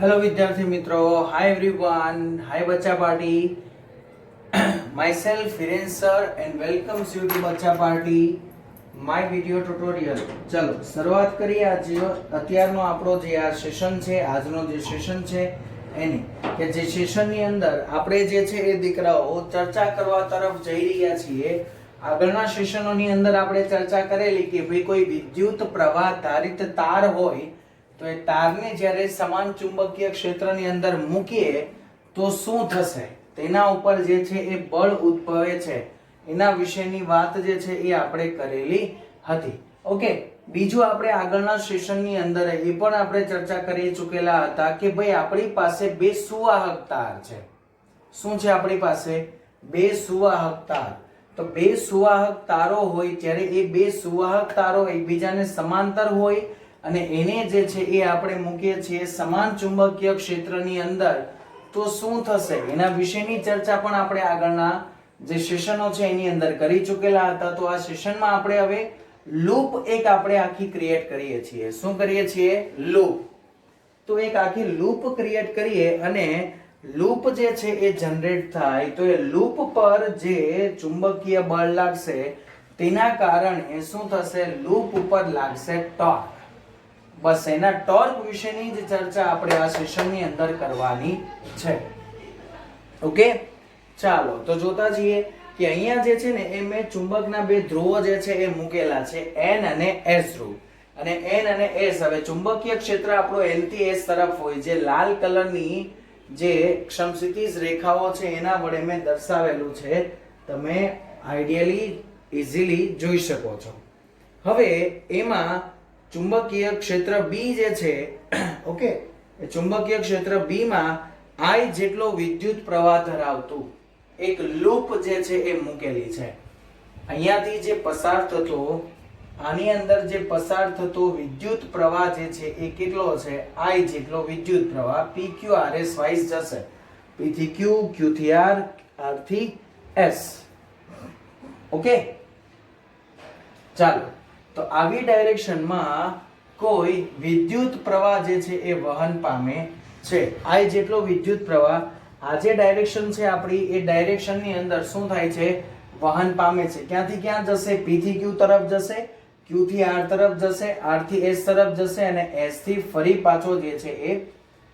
Hello विद्यार्थी मित्रों, हाय everyone, hi Bachcha party. My self Hiren sir and welcomes you to Bachcha party my video tutorial. ચલો શરૂઆત કરીએ। આજે અત્યારનો આપણો જે આ સેશન છે, આજનો જે સેશન છે એની કે જે સેશનની અંદર આપણે જે છે એ દીકરાઓ ચર્ચા કરવા તરફ જઈ રહ્યા છીએ। આગળના સેશનોની અંદર આપણે ચર્ચા કરેલી કે ભાઈ કોઈ વિદ્યુત પ્રવાહ ધારિત તાર હોય તો એ તારને જ્યારે સમાન ચુંબકીય ક્ષેત્રની અંદર મૂકીએ તો શું થશે, તેના ઉપર જે છે એ બળ ઉદ્ભવે છે, એના વિશેની વાત જે છે એ આપણે કરેલી હતી। ઓકે, બીજું આપણે આગળના સેશનની અંદર એ પણ આપણે ચર્ચા કરી ચૂકેલા હતા કે ભાઈ આપણી પાસે બે સુવાહક તાર છે। શું છે આપણી પાસે? બે સુવાહક તાર। તો બે સુવાહક તારો હોય ત્યારે એ બે સુવાહક તારો એકબીજાને સમાંતર હોય અને એને જે છે એ આપણે મૂકીએ છીએ સમાન ચુંબકીય ક્ષેત્રની અંદર તો શું થશે એના વિશેની ચર્ચા પણ આપણે આગળના જે સેશનો છે એની અંદર કરી ચૂકેલા હતા। તો આ સેશનમાં આપણે હવે લૂપ એક આપણે આખી ક્રિએટ કરીએ છીએ। શું કરીએ છીએ? લૂપ। તો એક આખી લૂપ ક્રિએટ કરીએ અને લૂપ જે છે એ જનરેટ થાય તો એ લૂપ પર જે ચુંબકીય બળ લાગશે તેના કારણે શું થશે? લૂપ ઉપર લાગશે ટોર્ક। બસ એના ટોર્ક વિશેની જ ચર્ચા આપણે આ સેશનની અંદર કરવાની છે। ઓકે, ચાલો તો જોતા જઈએ કે અહીંયા જે છે ને એ મેં ચુંબકના બે ધ્રુવો જે છે એ મૂકેલા છે, N અને S ધ્રુવ। અને N અને S, હવે ચુંબકીય ક્ષેત્ર આપણો N થી S તરફ હોય, જે લાલ કલરની જે સમક્ષિતિજ રેખાઓ છે એના વડે મેં દર્શાવેલું છે, તમે આઈડિયલી ઈઝીલી જોઈ શકો છો। હવે એમાં ચુંબકીય ક્ષેત્ર B જે છે, ઓકે, એ ચુંબકીય ક્ષેત્ર B માં I જેટલો વિદ્યુત પ્રવાહ ધરાવતું એક લૂપ જે છે એ મૂકેલી છે। અહીંયાથી જે પસાર થતો, આની અંદર જે પસાર થતો વિદ્યુત પ્રવાહ જે છે એ કેટલો છે? I જેટલો વિદ્યુત પ્રવાહ PQRS વાઇઝ જશે। P થી Q, Q થી R, R થી S। ઓકે, ચાલો તો આવી ડાયરેક્શનમાં કોઈ વિદ્યુત પ્રવાહ જે છે એ વહન પામે છે। I જેટલો વિદ્યુત પ્રવાહ, આ જે ડાયરેક્શન છે આપણી, એ ડાયરેક્શનની અંદર શું થાય છે? વહન પામે છે। ક્યાંથી ક્યાં જશે? P થી Q તરફ જશે, Q થી R તરફ જશે, R થી S તરફ જશે અને S થી ફરી પાછો જે છે એ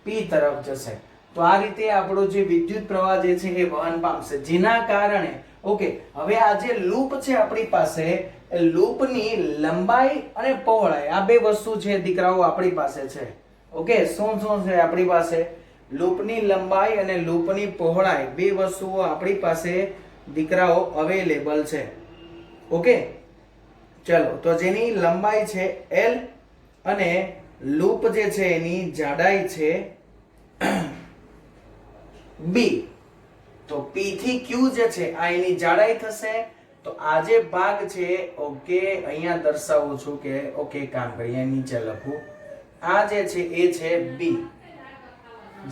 P તરફ જશે। તો આ રીતે આપણો જે વિદ્યુત પ્રવાહ જે છે એ વહન પામશે, જેના કારણે ઓકે, હવે આ જે લૂપ છે આપણી પાસે, એ લૂપની લંબાઈ અને પહોળાઈ આ બે વસ્તુ છે દીકરાઓ આપણી પાસે છે। ઓકે, શું શું છે આપણી પાસે? લૂપની લંબાઈ અને લૂપની પહોળાઈ બે વસ્તુઓ આપણી પાસે દીકરાઓ અવેલેબલ છે। ઓકે, ચલો તો જેની લંબાઈ છે L અને લૂપ જે છે એની જાડાઈ છે B। તો P થી Q જે છે આ એની જાડાઈ થશે। તો આ જે ભાગ છે, ઓકે, અહીંયા દર્શાવું છું કે ઓકે, કામ કરીએ, નીચે લખું, આ જે છે એ છે B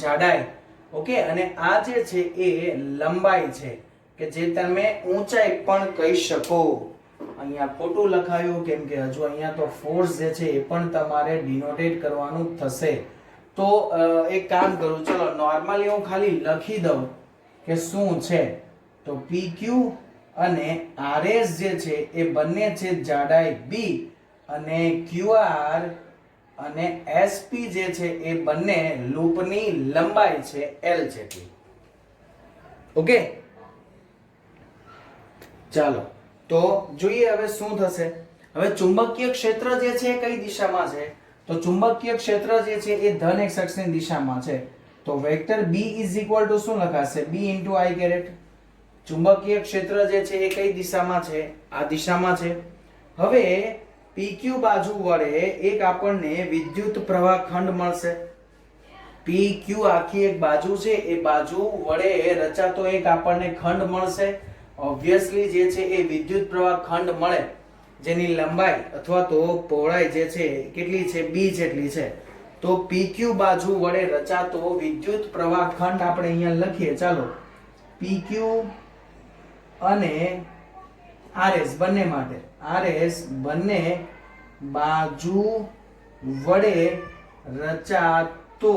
જાડાઈ। ઓકે, અને આ જે છે એ લંબાઈ છે કે જે તમે ઊંચાઈ પણ કહી શકો। અહીંયા ખોટું લખાયું કેમ કે હજુ અહીંયા તો ફોર્સ જે છે એ પણ તમારે ડિનોટેટ કરવાનું થશે। તો એક કામ કરું, ચલો નોર્મલી હું ખાલી લખી દઉં કે શું છે। તો PQ અને RS જે છે એ બંને છે જાડાઈ B અને QR અને SP જે છે એ બંને લૂપની લંબાઈ છે L જેટલી। ઓકે, ચાલો તો જોઈએ હવે શું થશે। હવે ચુંબકીય ક્ષેત્ર જે છે એ કઈ દિશામાં છે? તો ચુંબકીય ક્ષેત્ર જે છે એ ધન x અક્ષની દિશામાં છે। તો vector B is equal to શું લખાશે? B into I caret. ચુંબકીય ક્ષેત્ર જે છે એ કઈ દિશામાં છે? આ દિશામાં છે। હવે PQ બાજુ વડે એક આપણને વિદ્યુત પ્રવાહ ખંડ મળશે। PQ આખી એક બાજુ છે, એ બાજુ વડે રચાતો એક આપણને ખંડ મળશે। ઓબ્વિયસલી જે છે એ વિદ્યુત પ્રવાહ ખંડ મળે જેની લંબાઈ અથવા તો પહોળાઈ જે છે કેટલી છે? B જેટલી છે। તો PQ બાજુ વડે રચાતો વિદ્યુત પ્રવાહ ખંડ આપણે અહીંયા લખીએ। ચાલો, PQ અને RS બંને માટે, RS બંને બાજુ વડે રચાતો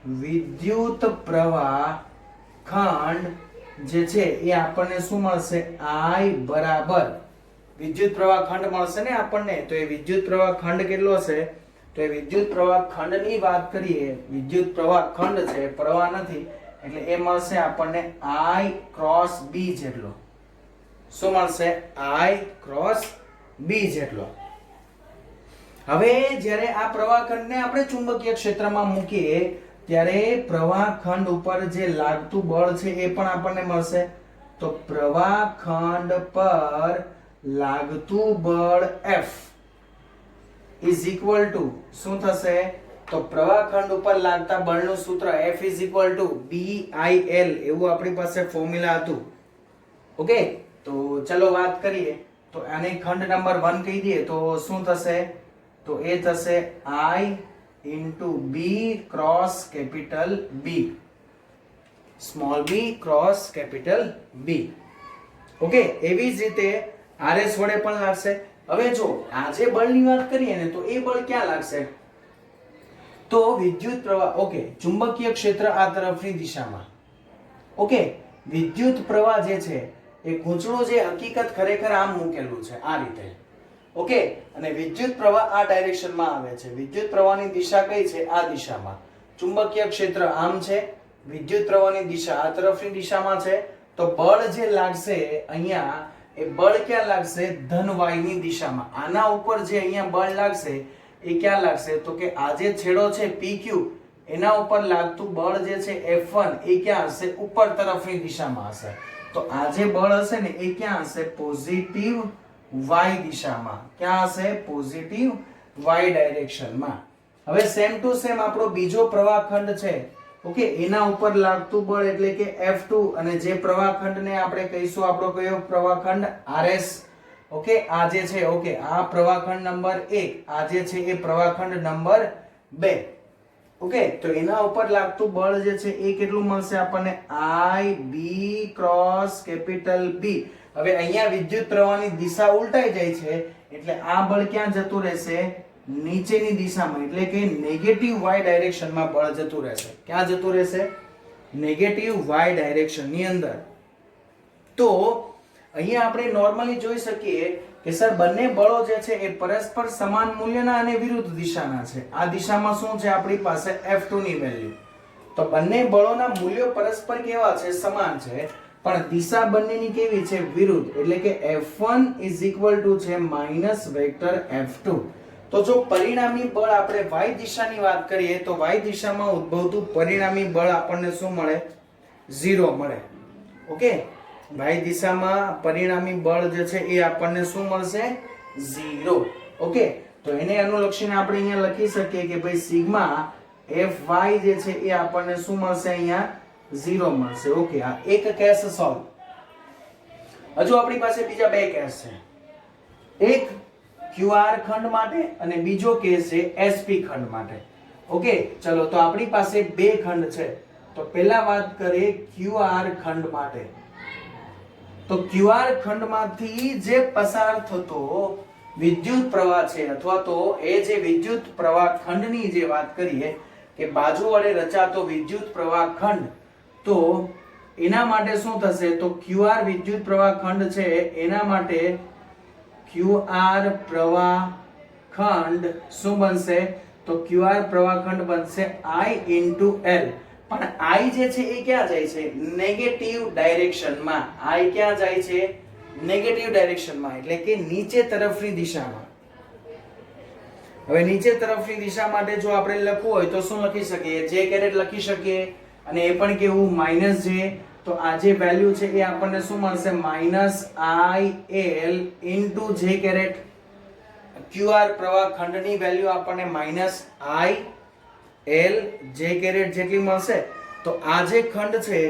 વિદ્યુત પ્રવાહ ખંડ જે છે એ આપણને શું મળશે I બરાબર વિદ્યુત પ્રવાહ ખંડ મળશે ને આપણને તો એ વિદ્યુત પ્રવાહ ખંડ કેટલો હશે તો એ વિદ્યુત પ્રવાહ ખંડની વાત કરીએ વિદ્યુત પ્રવાહ ખંડ છે પ્રવાહ નથી એટલે એ મળશે આપણને I ક્રોસ B જેટલો શું મળશે I ક્રોસ B જેટલો હવે જ્યારે આ પ્રવાહ ખંડને આપણે ચુંબકીય ક્ષેત્રમાં મૂકીએ ત્યારે પ્રવાહ ખંડ ઉપર જે લાગતું બળ છે એ પણ આપણને મળશે તો પ્રવાહ ખંડ પર લાગતું બળ F is equal to શું થશે તો પ્રવાહ ખંડ ઉપર લાગતા બળનું સૂત્ર F is equal to BIL એવું આપણી પાસે ફોર્મ્યુલા હતું ઓકે તો ચલો વાત કરીએ તો આને ખંડ નંબર 1 કહી દઈએ તો શું થશે તો એ થશે I into B cross capital B small b cross capital B okay એવી જ રીતે RS વડે પણ લાગશે હવે જો આ જે બળની વાત કરીએ ને તો એ બળ ક્યાં લાગશે તો વિદ્યુત પ્રવાહ ઓકે ચુંબકીય ક્ષેત્ર આ તરફની દિશામાં ઓકે વિદ્યુત પ્રવાહ જે છે એ ગૂંચળું જે હકીકત ખરેખર આમ મૂકેલું છે આ રીતે ઓકે અને વિદ્યુત પ્રવાહ આ ડાયરેક્શનમાં આવે છે વિદ્યુત પ્રવાહની દિશા કઈ છે આ દિશામાં ચુંબકીય ક્ષેત્ર આમ છે વિદ્યુત પ્રવાહની દિશા આ તરફની દિશામાં છે તો બળ જે લાગશે અહીંયા એ બળ ક્યાં લાગશે ધન વાયુની દિશામાં આના ઉપર જે અહીંયા બળ લાગશે એ ક્યાં લાગશે તો કે આ જે છેડો છે PQ એના ઉપર લાગતું બળ જે છે F1 એ ક્યાં હશે ઉપર તરફની દિશામાં હશે તો આ જે બળ હશે ને એ ક્યાં હશે પોઝિટિવ y દિશામાં ક્યાં હશે પોઝિટિવ y ડાયરેક્શનમાં હવે સેમ ટુ સેમ આપણો બીજો પ્રવાહ ખંડ છે ઓકે એના ઉપર લાગતું બળ એટલે કે F2 અને જે પ્રવાહ ખંડને આપણે કહીશું આપણો કયો પ્રવાહ ખંડ RS ઓકે આ જે છે ઓકે આ પ્રવાહ ખંડ નંબર 1 આ જે છે એ પ્રવાહ ખંડ નંબર 2 ઓકે તો એના ઉપર લાગતું બળ જે છે એ કેટલું મળશે આપણને I B cross capital B હવે અહીંયા વિદ્યુત પ્રવાહની દિશા ઉલટાઈ જાય છે એટલે આ બળ ક્યાં જતું રહેશે નીચેની દિશામાં એટલે કે નેગેટિવ y ડાયરેક્શનમાં બળ જતું રહેશે ક્યાં જતું રહેશે નેગેટિવ y ડાયરેક્શનની અંદર તો અહીંયા આપણે નોર્મલી જોઈ શકીએ કે સર બંને બળો જે છે એ પરસ્પર સમાન મૂલ્યના અને વિરુદ્ધ દિશાના છે આ દિશામાં શું છે આપણી પાસે F2 ની વેલ્યુ તો બંને બળોના મૂલ્યો પરસ્પર કેવા છે સમાન છે પણ દિશા બંનેની કેવી છે વિરુદ્ધ એટલે કે F1 છે માઈનસ વેક્ટર F2 તો જો પરિણામી બળ આપણે y દિશાની વાત કરીએ તો y દિશામાં ઉદ્ભવતું પરિણામી બળ આપણને શું મળે 0 મળે ઓકે y દિશામાં પરિણામી બળ જે છે એ આપણને શું મળશે 0 ઓકે તો એને અનુલક્ષીને આપણે અહીંયા લખી શકીએ કે ભાઈ સિગ્મા Fy જે છે એ આપણને શું મળશે અહીંયા 0 મળશે ઓકે આ એક કેસ સોલ્વ હજુ આપણી પાસે બીજા બે કેસ છે એક QR ખંડ માટે અને બીજો કેસ છે SP ખંડ માટે ઓકે ચલો તો આપણી પાસે બે ખંડ છે તો પહેલા વાત કરીએ QR ખંડ માટે તો QR ખંડમાંથી જે પસાર થતો વિદ્યુત પ્રવાહ છે અથવા તો એ જે વિદ્યુત પ્રવાહ ખંડની જે વાત કરીએ કે બાજુ વડે રચાતો વિદ્યુત પ્રવાહ ખંડ તો એના માટે શું થશે તો QR વિદ્યુત પ્રવાહ ખંડ છે એના માટે QR પ્રવાહ ખંડ શું બનશે તો QR પ્રવાહ ખંડ બનશે I into L પણ I જે છે એ ક્યાં જાય છે નેગેટિવ ડાયરેક્શનમાં I ક્યાં જાય છે નેગેટિવ ડાયરેક્શનમાં એટલે કે નીચે તરફની દિશામાં હવે નીચે તરફની દિશા માટે જો આપણે લખવું હોય તો શું લખી શકીએ જે કેરેટ લખી શકીએ અને એ પણ કેવું માઈનસ જે તો આ જે વેલ્યુ છે એ આપણને શું મળશે માઈનસ IL ઇન્ટુ જે કેરેટ QR પ્રવાહ ખંડની વેલ્યુ આપણને માઈનસ IL જે કેરેટ જેટલી મળશે તો આ જે ખંડ છે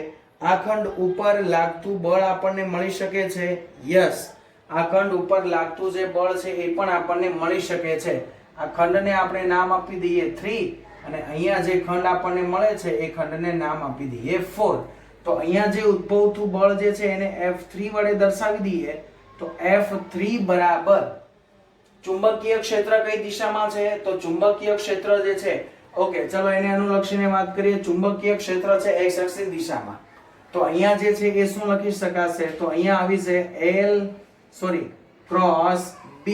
આ ખંડ ઉપર લાગતું બળ આપણને મળી શકે છે યસ આ ખંડ ઉપર લાગતું જે બળ છે એ પણ આપણને મળી શકે છે આ ખંડને આપણે નામ આપી દઈએ 3 અને અહીંયા જે ખંડ આપણને મળે છે એ ખંડને નામ આપી દઈએ 4 તો અહીંયા જે ઉદ્ભવતું બળ જે છે એને F3 વડે દર્શાવી દઈએ તો F3 બરાબર ચુંબકીય ક્ષેત્ર કઈ દિશામાં છે તો ચુંબકીય ક્ષેત્ર જે છે ઓકે, ચલો એને અનુલક્ષીને વાત કરીએ. ચુંબકીય ક્ષેત્ર છે x અક્ષની દિશામાં. તો અહીંયા જે છે એ શું લખી શકાશે? તો અહીંયા આવી છે ક્રોસ b.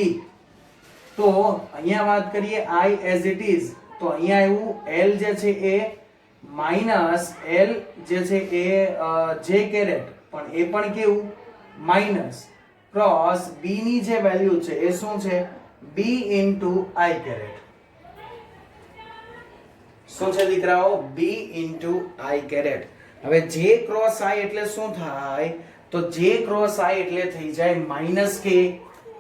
તો અહીંયા વાત કરીએ I as it is, તો અહીંયા એવું L જે છે એ માઈનસ L જે છે એ j કેરેટ, પણ એ પણ કેવું માઈનસ ક્રોસ b ની જે વેલ્યુ છે એ શું છે? b into I caret. શું છે દીકરાઓ? b into I caret. હવે j ક્રોસ I એટલે શું થાય? તો j ક્રોસ I એટલે થઈ જાય માઈનસ k.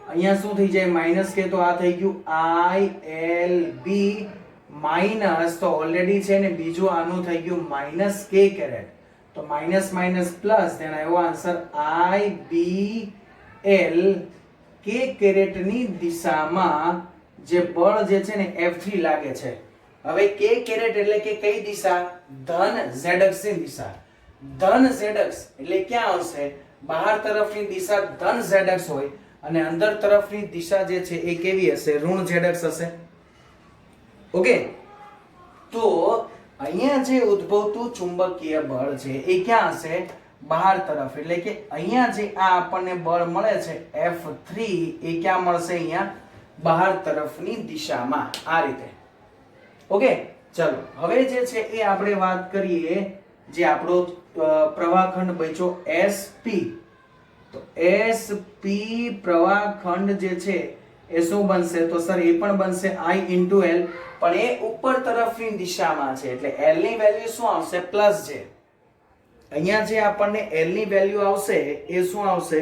અહીંયા શું થઈ જાય? Minus k. તો આ થઈ ગયું I L b માઈનસ, તો ઓલરેડી છે ને બીજું આનું થઈ ગયું માઈનસ k કેરેટ. તો માઈનસ માઈનસ પ્લસ, તેનો એવો answer I b L k caret ની દિશામાં જે બળ જે છે ને F3 લાગે છે. હવે k કેરેટ એટલે કે કઈ દિશા? ધન z અક્ષની દિશા. ધન z અક્ષ એટલે ક્યાં આવશે? બહાર તરફની દિશા ધન z અક્ષ હોય અને અંદર તરફની દિશા જે છે એ કેવી હશે? ઋણ z અક્ષ હશે. ઓકે, તો અહીંયા જે ઉદ્ભવતું ચુંબકીય બળ છે એ ક્યાં હશે? બહાર તરફ. એટલે કે અહીંયા જે આ આપણને બળ મળે છે F3 એ ક્યાં મળશે? અહીંયા બહાર તરફની દિશામાં. આ રીતે. ઓકે, ચલો હવે જે છે એ આપણે વાત કરીએ જે આપણો પ્રવાહખંડ બચ્યો SP. તો SP પ્રવાહખંડ જે છે એ શું બનશે? તો સર એ પણ બનશે I into L, પણ એ ઉપર તરફની દિશામાં છે એટલે L ની વેલ્યુ શું આવશે? Plus j. અહીંયા જે આપણને L ની વેલ્યુ આવશે એ શું આવશે?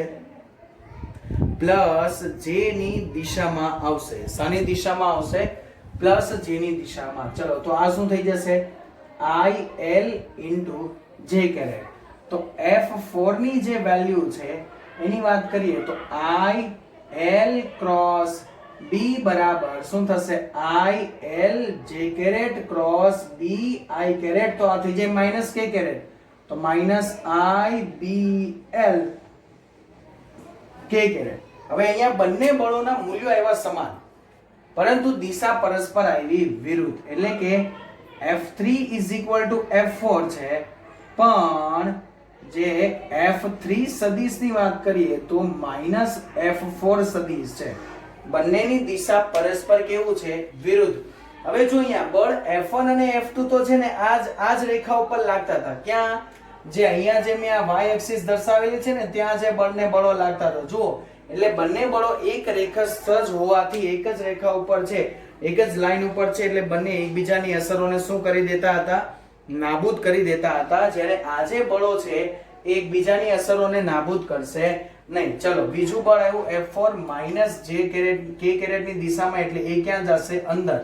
પ્લસ j ની દિશામાં આવશે. શાની દિશામાં આવશે? પ્લસ j ની દિશામાં. ચલો તો આ શું થઈ જશે? I L into j caret. તો F4 ની જે વેલ્યુ છે એની વાત કરીએ તો I L ક્રોસ b બરાબર શું થશે? I L j caret cross b I caret. તો આ થઈ જાય માઈનસ k કેરેટ. તો minus I b L k caret. હવે અહીંયા બંને બળોના મૂલ્યો આવ્યા સમાન, પરંતુ દિશા પરસ્પર આવી વિરુદ્ધ. એટલે કે F3 F4 છે, પણ જે F3 સદિશની વાત કરીએ તો માઈનસ F4 સદિશ છે. બંનેની દિશા પરસ્પર કેવું છે? વિરુદ્ધ. હવે જો અહીંયા બળ F1 અને F2 તો છે ને આ જ રેખા ઉપર લાગતા હતા. ક્યાં? જે અહીંયા જે મેં આ y એક્સિસ દર્શાવેલી છે ને ત્યાં જે બળો લાગતા હતા. જુઓ, એટલે બંને બળો એક રેખાસ્થ હોવાથી એક જ રેખા ઉપર છે, એક જ લાઈન ઉપર છે, એટલે બંને એકબીજાની અસરોને શું કરી દેતા હતા? નાબૂદ કરી દેતા હતા. જ્યારે આ જે બળો છે એકબીજાની અસરોને નાબૂદ કરશે નહીં. ચલો બીજું બળ આવ્યું F4 minus j caret k caret ની દિશામાં, એટલે એ ક્યાં જશે? અંદર.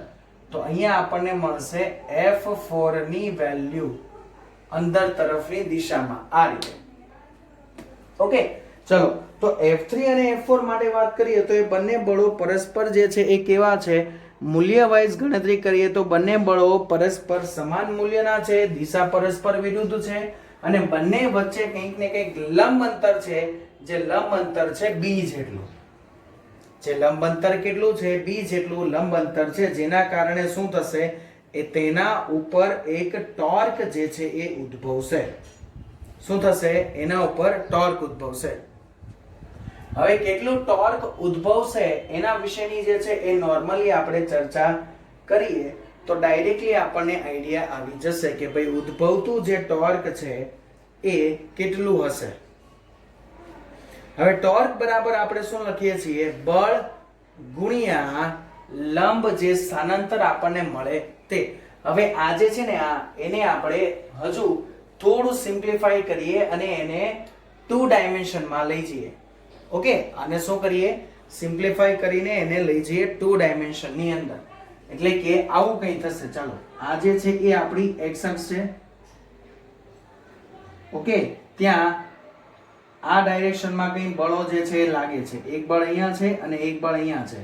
તો અહીંયા આપણને મળશે F4 ની વેલ્યુ અંદર તરફની દિશામાં. આ રીતે. ઓકે, ચલો તો F3 અને F4 માટે વાત કરીએ તો એ બંને બળો પરસ્પર જે છે એ કેવા છે? મૂલ્ય વાઇઝ ગણતરી કરીએ તો બંને બળો પરસ્પર સમાન મૂલ્યના છે, દિશા પરસ્પર વિરુદ્ધ છે અને બંને વચ્ચે કંઈક ને કંઈક લંબ અંતર છે, જે લંબ અંતર છે b જેટલું. જે લંબ અંતર કેટલું છે? b જેટલું લંબ અંતર છે, જેના કારણે શું થશે? એ તેના ઉપર એક ટોર્ક જે છે એ ઉદ્ભવશે. શું થશે? એના ઉપર ટોર્ક ઉદ્ભવશે. હવે કેટલું ટોર્ક ઉદ્ભવશે એના વિશેની જે છે એ નોર્મલી આપણે ચર્ચા કરીએ તો ડાયરેક્ટલી આપણને આઈડિયા આવી જશે કે ભાઈ ઉદ્ભવતું જે ટોર્ક છે એ કેટલું હશે. હવે ટોર્ક બરાબર આપણે શું લખીએ છીએ? બળ ગુણ્યા લંબ જે સ્થાનાંતર આપણને મળે તે. હવે આ જે છે ને એને આપણે હજુ થોડું સિમ્પ્લિફાઈ કરીએ અને એને 2 ડાયમેન્શનમાં લઈ જઈએ. ઓકે, આને શું કરીએ? સિમ્પ્લિફાઈ કરીને એને લઈ જઈએ 2 ડાયમેન્શન ની અંદર. એટલે કે આવું કંઈ થશે. ચાલો આ જે છે એ આપણી x અક્ષ છે. ઓકે, ત્યાં આ ડાયરેક્શનમાં કંઈ બળો જે છે એ લાગે છે. એક બળ અહીંયા છે અને એક બળ અહીંયા છે.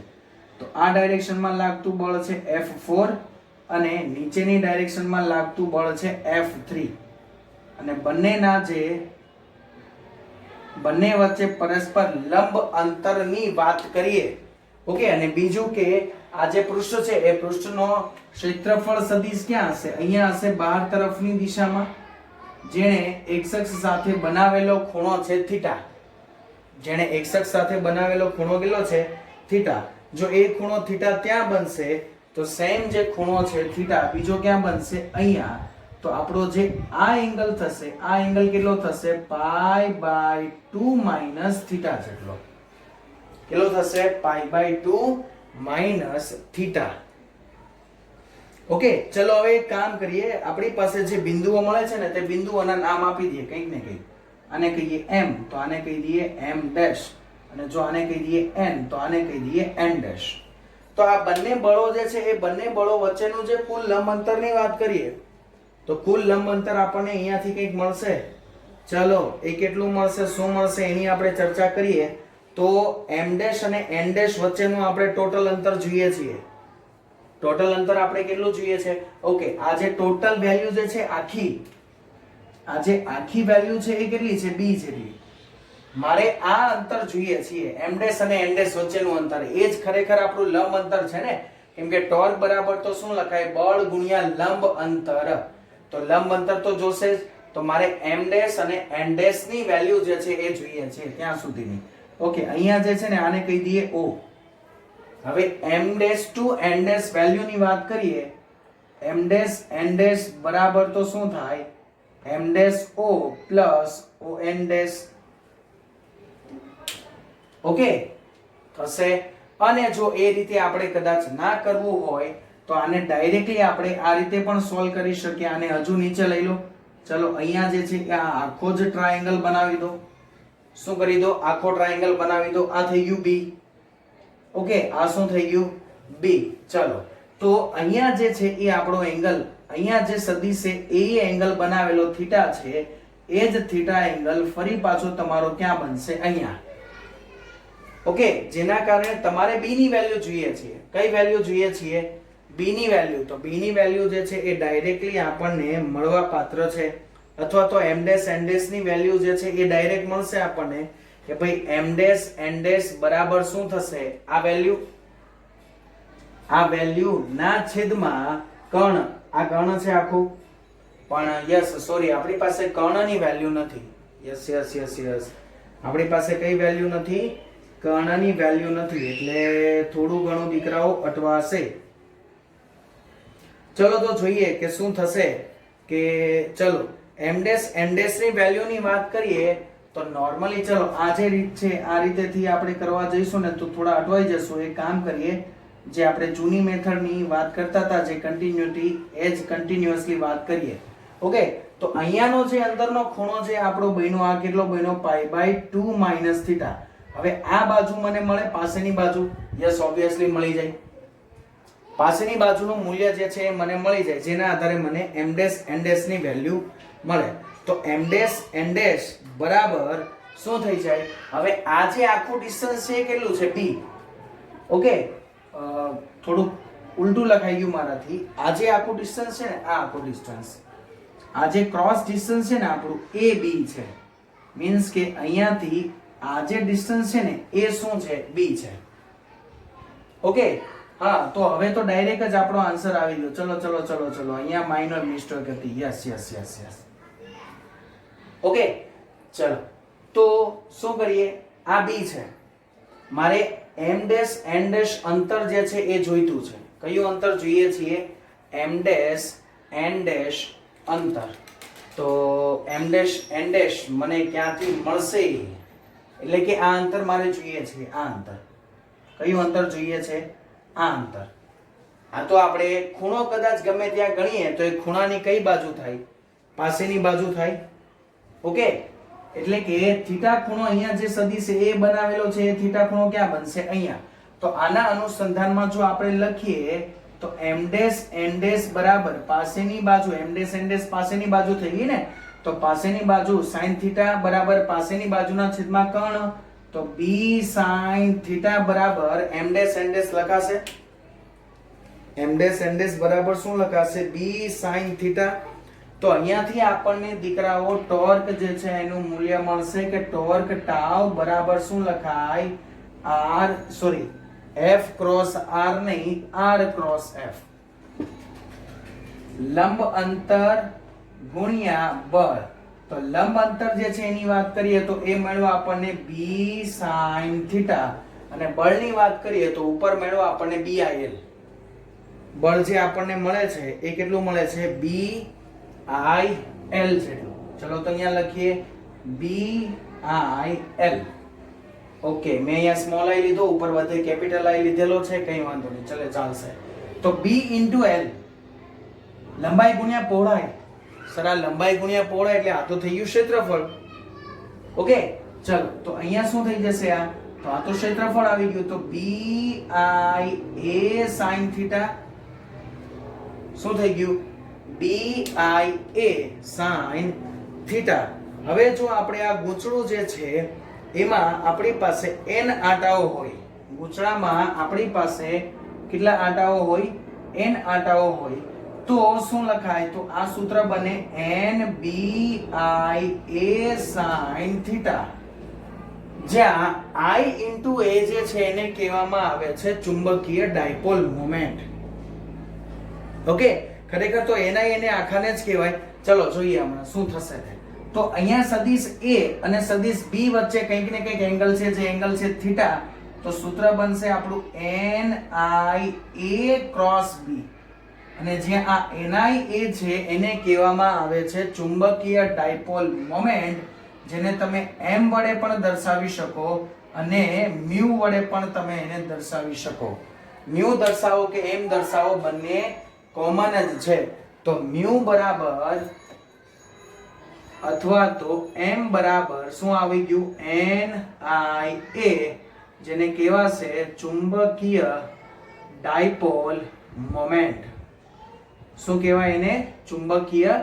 તો આ ડાયરેક્શનમાં લાગતું બળ છે F4 અને નીચેની ડાયરેક્શનમાં લાગતું બળ છે F3. અને બંને વચ્ચે પરસ્પર લંબ અંતરની વાત કરીએ ઓકે, અને બીજું કે આ જે પૃષ્ઠ છે એ પૃષ્ઠનો ક્ષેત્રફળ સદિશ ક્યાં હશે? અહીંયા હશે બહાર તરફની દિશામાં, જેણે x અક્ષ સાથે બનાવેલો ખૂણો છે થીટા. જેણે x અક્ષ સાથે બનાવેલો ખૂણો કેટલો છે? થીટા. જો એ ખૂણો થીટા ત્યાં બનશે તો સેમ જે ખૂણો છે થીટા બીજો ક્યાં બનશે? અહીંયા. તો આપણો જે આ એંગલ થશે, આ એંગલ કેટલો થશે? π/2 માઈનસ થીટા જેટલો. કેટલો થશે? π/2 માઈનસ થીટા. ઓકે, ચલો હવે એક કામ કરીએ. આપણી પાસે જે બિંદુઓ મળે છે ને તે બિંદુઓના નામ આપી દઈએ કંઈક ને કંઈક. આને કહીએ m તો આને કહી દઈએ m ડેશ, અને જો આને કહી દઈએ n તો આને કહી દઈએ n ડેશ. તો આ બંને બળો જે છે એ બંને બળો વચ્ચેનું જે કુલ લંબ અંતરની વાત કરીએ તો કુલ લંબ અંતર આપણને અહીંયાથી કંઈક મળશે. ચલો એ કેટલું મળશે, શું મળશે એની આપણે ચર્ચા કરીએ. તો m ડેશ અને n ડેશ વચ્ચેનું આપણે ટોટલ અંતર જોઈએ છીએ. ટોટલ અંતર આપણે કેટલું જોઈએ છે? ઓકે, આ જે ટોટલ વેલ્યુ જે છે આખી, આ જે આખી વેલ્યુ છે એ કેટલી છે? b જેટલી. મારે આ અંતર જોઈએ છીએ, m ડેશ અને n ડેશ વચ્ચેનું અંતર. એ જ ખરેખર આપણું લંબ અંતર છે ને, કેમ કે ટોર્ક બરાબર તો શું લખાય? બળ ગુણ્યા લંબ અંતર. તો લંબ અંતર તો જોશે જ. તો મારે m ડેશ અને n ડેશ ની વેલ્યુ જે છે એ જોઈએ છે ત્યાં સુધીની. ઓકે, અહીંયા જે છે ને આને કહી દઈએ o. હવે m dash to n dash value ની વાત કરીએ, m ડેશ n ડેશ બરાબર તો શું થાય? m dash o plus o n dash. Okay થશે. અને જો એ રીતે આપણે કદાચ ના કરવું હોય તો આને ડાયરેક્ટલી આપણે આ રીતે પણ સોલ્વ કરી શકીએ. આને હજુ નીચે લઈ લો. ચલો અહીંયા જે છે આ આખો જ ટ્રાયેંગલ બનાવી દો. શું કરી દો? આખો ટ્રાયેંગલ બનાવી દો. આ થઈ ગયું b. ઓકે, આ શું થઈ ગયું? b. ચલો તો અહીંયા જે છે એ આપણો એંગલ, અહીંયા જે સદિશ છે એ એંગલ બનાવેલો થીટા છે, એ જ થીટા એંગલ ફરી પાછો તમારો ક્યાં બનશે? અહીંયા. ઓકે, જેના કારણે તમારે b ની વેલ્યુ જોઈએ છે. કઈ વેલ્યુ જોઈએ છીએ? b ની વેલ્યુ. તો b ની વેલ્યુ જે છે એ ડાયરેક્ટલી આપણને મળવા પાત્ર છે, અથવા તો m ડેશ n ડેશ ની વેલ્યુ જે છે એ ડાયરેક્ટ મળશે આપણને કે ભાઈ m ડેશ n ડેશ બરાબર શું થશે? આ વેલ્યુ ના છેદમાં કર્ણ. આ કર્ણ છે આખું, પણ યસ સોરી આપણી પાસે કર્ણની વેલ્યુ નથી. યસ યસ યસ યસ આપણી પાસે કઈ વેલ્યુ નથી? કર્ણની વેલ્યુ નથી, એટલે થોડું ઘણું દીકરાઓ અટવાશે. ચલો તો જોઈએ કે શું થશે. કે ચલો m ડેશ n ડેશ ની વેલ્યુ ની વાત કરીએ તો નોર્મલી ચલો આ જે રીત છે આ રીતેથી આપણે કરવા જઈશું ને તો થોડા અટવાઈ જશું. એક કામ કરીએ, જે આપણે જૂની મેથડ ની વાત કરતા હતા, જે કન્ટિન્યુટી, એ જ કન્ટિન્યુઅસલી વાત કરીએ. ઓકે, તો અહીંયાનો જે અંદરનો ખૂણો છે આપણો બન્યો, આ કેટલો બન્યો? π/2 માઈનસ થીટા. હવે આ બાજુ મને મળે, પાસેની બાજુ. યસ ઓબ્વિયસલી મળી જાય. પાસેની બાજુનું મૂલ્ય જે છે એ મને મળી જાય, જેના આધારે મને m ડેશ n ડેશ ની વેલ્યુ મળે. તો m ડેશ n ડેશ બરાબર શું થઈ જાય? હવે આ જે આખું ડિસ્ટન્સ છે એ કેટલું છે? b. ઓકે, થોડું ઉલટું લખાઈ ગયું મારાથી. આ જે આખું ડિસ્ટન્સ છે ને, આ આખું ડિસ્ટન્સ, આ જે ક્રોસ ડિસ્ટન્સ છે ને આપણું એ b છે. મીન્સ કે અહીંયાથી આ જે ડિસ્ટન્સ છે ને એ શું છે? b છે. ઓકે, હા, તો હવે તો ડાયરેક્ટ જ આપણો આન્સર આવી ગયો. ચલો ચલો ચલો ચલો, અહીંયા માઇનર મિસ્ટેક હતી. Yes yes yes yes. Okay, ચલો તો શું કરીએ? આ b છે. મારે m ડેશ n ડેશ અંતર જે છે એ જોઈતું છે. કયું અંતર જોઈએ છીએ? m ડેશ n ડેશ અંતર. તો m ડેશ n ડેશ મને ક્યાંથી મળશે? એટલે કે આ અંતર મારે જોઈએ છે. આ અંતર કયું અંતર જોઈએ છે? આ અંતર. આ તો આપણે ખૂણો કદાચ ગમે ત્યાં ગણીએ તો એ ખૂણાની કઈ બાજુ થાય? પાસેની બાજુ થાય. ઓકે, એટલે કે થીટા ખૂણો અહીંયા જે સદિશ એ બનાવેલો છે એ થીટા ખૂણો ક્યાં બનશે? અહીંયા. તો આના અનુસંધાનમાં જો આપણે લખીએ તો m ડેશ n ડેશ બરાબર પાસેની બાજુ, m ડેશ n ડેશ પાસેની બાજુ થઈ ગઈ ને, તો પાસેની બાજુ sin થીટા બરાબર પાસેની બાજુના છેદમાં કર્ણ. તો b sin થીટા બરાબર m ડેશ n ડેશ લખાશે. m ડેશ n ડેશ બરાબર શું લખાશે? b sin theta. તો અહીંયાથી આપણને દીકરાઓ ટોર્ક જે છે એનું મૂલ્ય મળશે કે ટોર્ક ટાઉ બરાબર શું લખાય? r sorry F cross R નહીં, R ક્રોસ F. લંબ અંતર ગુણ્યા બળ. તો લંબ અંતર જે છે એની વાત કરીએ તો એ મળ્યો આપણને B sin θ અને બળની વાત કરીએ તો ઉપર મળ્યો આપણને BIL. બળ જે આપણને મળે છે એ કેટલું મળે છે? BIL જેટલું. ચલો તો અહીંયા લખીએ BIL. ઓકે, મેં અહીંયા સ્મોલ આઈ લીધો, ઉપર બધે કેપિટલ આઈ લીધેલો છે, કઈ વાંધો નહીં, ચલે ચાલશે. તો B into L, લંબાઈ ગુણ્યા પહોળાઈ. સર આ લંબાઈ ગુણ્યા પહોળાઈ એટલે આ તો થઈ ગયું ક્ષેત્રફળ. ઓકે, ચલો તો અહીંયા શું થઈ જશે? આ તો આ તો ક્ષેત્રફળ આવી ગયું. તો BIA sin θ શું થઈ ગયું? BIA sin θ. હવે જો આપણે આ ગૂંચળું જે છે એમાં આપણી પાસે n આંટાઓ હોય, ગૂંચળામાં આપણી પાસે કેટલા આંટાઓ હોય? n આંટાઓ હોય. તો શું લખાય? તો આ સૂત્ર બને NBIA sin θ, જ્યાં I into A જે છે એને કહેવામાં આવે છે ચુંબકીય ડાયપોલ મોમેન્ટ. ઓકે, ખરેખર તો એના એને આખાને જ કહેવાય. ચલો જોઈએ હમણાં શું થશે. તો અહીંયા સદિશ A અને સદિશ B વચ્ચે કંઈક ને કંઈક એંગલ છે, જે એંગલ છે થીટા. તો સૂત્ર બનશે આપણું NIA ક્રોસ B, અને જે આ NIA છે એને કહેવામાં આવે છે ચુંબકીય ડાયપોલ મોમેન્ટ, જેને તમે m વડે પણ દર્શાવી શકો અને મ્યુ વડે પણ તમે એને દર્શાવી શકો. મ્યુ દર્શાવો કે m દર્શાવો, બંને કોમન જ છે. તો મ્યુ બરાબર અથવા તો m બરાબર શું આવી ગયું? NIA, જેને કહેવાશે ચુંબકીય ડાયપોલ મોમેન્ટ. શું કહેવાય એને? ચુંબકીય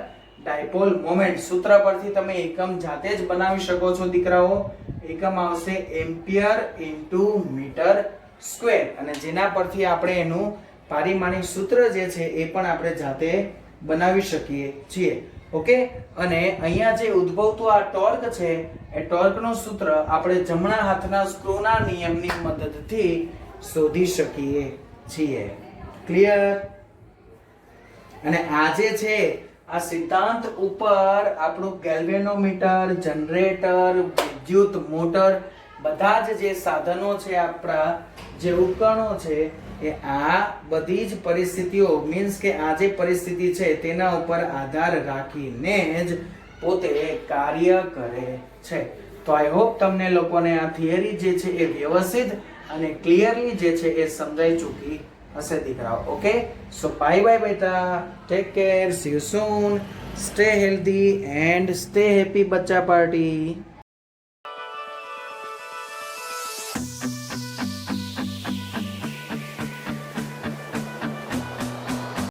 ડાયપોલ મોમેન્ટ. સૂત્ર પરથી તમે એકમ જાતે જ બનાવી શકો છો દીકરાઓ. એકમ આવશે એમ્પિયર ઇન્ટુ મીટર સ્ક્વેર, અને જેના પરથી આપણે એનું પારિમાણિક સૂત્ર જે છે એ પણ આપણે જાતે બનાવી શકીએ છીએ. ઓકે, અને અહીંયા જે ઉદ્ભવતું આ ટોર્ક છે એ ટોર્કનું સૂત્ર આપણે જમણા હાથના સ્ક્રૂના નિયમની મદદથી શોધી શકીએ છીએ. ક્લિયર? અને આ જે છે આ સિદ્ધાંત ઉપર આપણું ગેલ્વેનોમીટર, જનરેટર, વિદ્યુત મોટર, બધા જ જે સાધનો છે, આપણા જે ઉપકરણો છે, એ આ બધી જ પરિસ્થિતિઓ મીન્સ કે આ જે પરિસ્થિતિ છે તેના ઉપર આધાર રાખીને જ પોતે કાર્ય કરે છે. તો આઈ હોપ તમને લોકોને આ થિયરી જે છે એ વ્યવસ્થિત અને ક્લિયરલી જે છે એ સમજાઈ ચૂકી હશે દીકરાઓ. ઓકે, સો બાય બાય બેટા, take care, C you soon, stay healthy and stay happy બચ્ચા પાર્ટી.